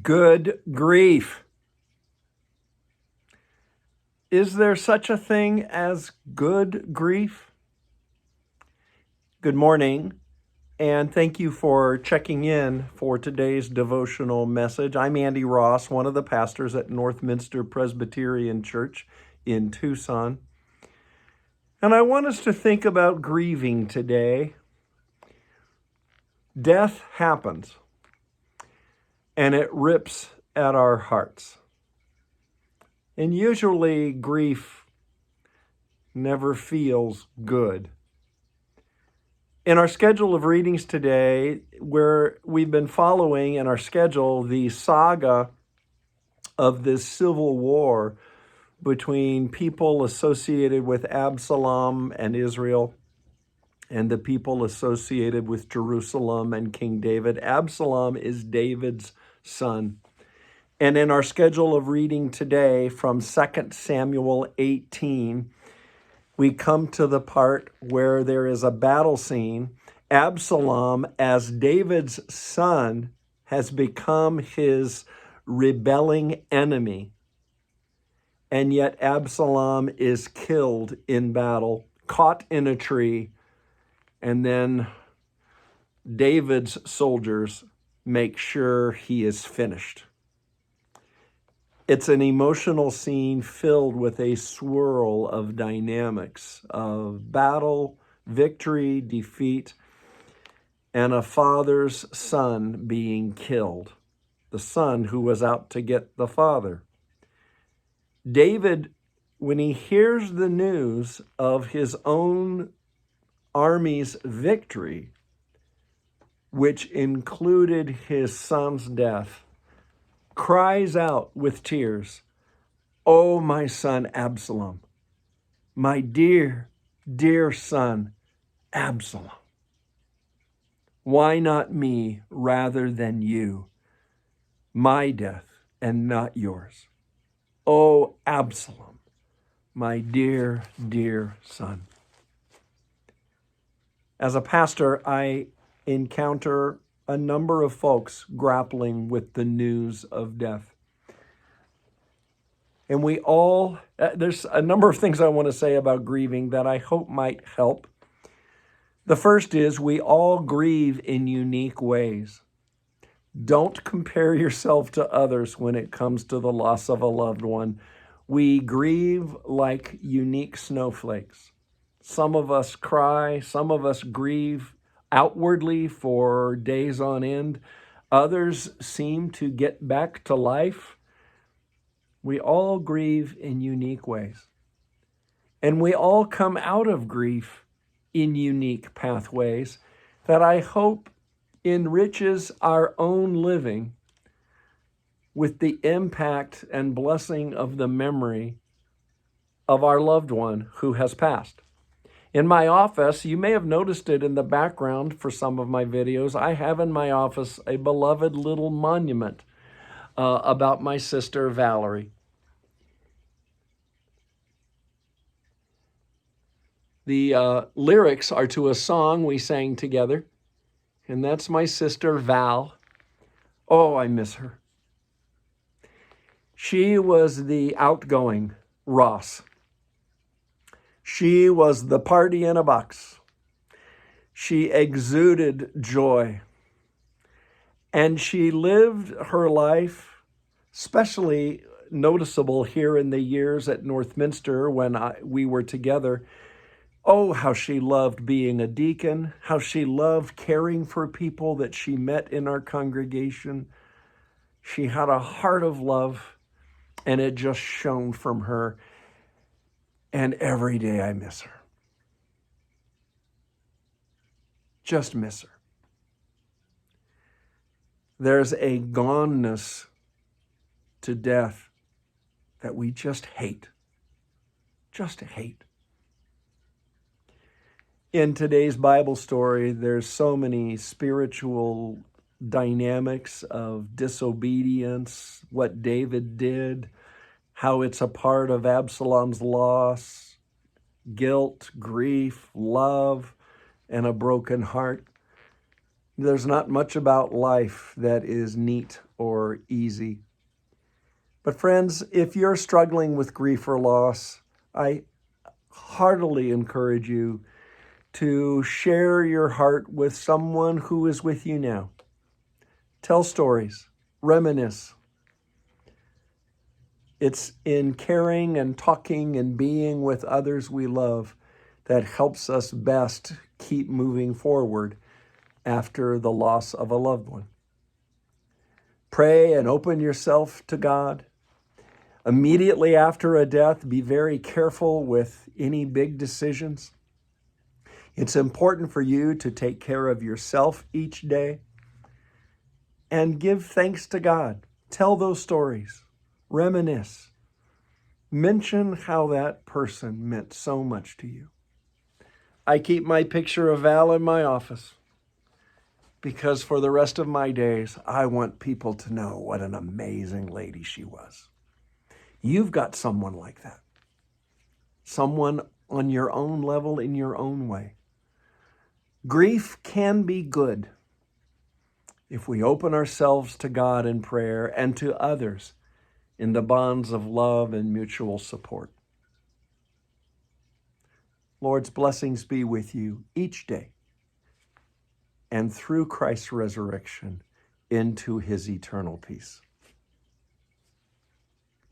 Good grief. Is there such a thing as good grief? Good morning, and thank you for checking in for today's devotional message. I'm Andy Ross, one of the pastors at Northminster Presbyterian Church in Tucson. And I want us to think about grieving today. Death happens, and it rips at our hearts. And usually grief never feels good. In our schedule of readings today, where we've been following in our schedule the saga of this civil war between people associated with Absalom and Israel and the people associated with Jerusalem and King David. Absalom is David's son. And in our schedule of reading today from 2 Samuel 18, we come to the part where there is a battle scene. Absalom, as David's son, has become his rebelling enemy. And yet Absalom is killed in battle, caught in a tree, and then David's soldiers make sure he is finished. It's an emotional scene filled with a swirl of dynamics of battle, victory, defeat, and a father's son being killed, the son who was out to get the father. David, when he hears the news of his own army's victory, which included his son's death, cries out with tears, "Oh, my son Absalom, my dear, dear son Absalom. Why not me rather than you? My death and not yours. Oh, Absalom, my dear, dear son." As a pastor, I encounter a number of folks grappling with the news of death. And we all, there's a number of things I want to say about grieving that I hope might help. The first is we all grieve in unique ways. Don't compare yourself to others when it comes to the loss of a loved one. We grieve like unique snowflakes. Some of us cry, some of us grieve outwardly for days on end. Others seem to get back to life. We all grieve in unique ways. And we all come out of grief in unique pathways that I hope enriches our own living with the impact and blessing of the memory of our loved one who has passed. In my office, you may have noticed it in the background for some of my videos, I have in my office a beloved little monument about my sister Valerie. The lyrics are to a song we sang together, and that's my sister Val. Oh, I miss her. She was the outgoing Ross. She was the party in a box. She exuded joy. And she lived her life, especially noticeable here in the years at Northminster when we were together. Oh, how she loved being a deacon, how she loved caring for people that she met in our congregation. She had a heart of love, and it just shone from her. And every day I miss her. Just miss her. There's a goneness to death that we just hate. Just hate. In today's Bible story, there's so many spiritual dynamics of disobedience, what David did, how it's a part of Absalom's loss, guilt, grief, love, and a broken heart. There's not much about life that is neat or easy. But friends, if you're struggling with grief or loss, I heartily encourage you to share your heart with someone who is with you now. Tell stories, reminisce. It's in caring and talking and being with others we love that helps us best keep moving forward after the loss of a loved one. Pray and open yourself to God. Immediately after a death, be very careful with any big decisions. It's important for you to take care of yourself each day and give thanks to God. Tell those stories. Reminisce. Mention how that person meant so much to you. I keep my picture of Val in my office because for the rest of my days, I want people to know what an amazing lady she was. You've got someone like that. Someone on your own level, in your own way. Grief can be good if we open ourselves to God in prayer and to others in the bonds of love and mutual support. Lord's blessings be with you each day and through Christ's resurrection into his eternal peace.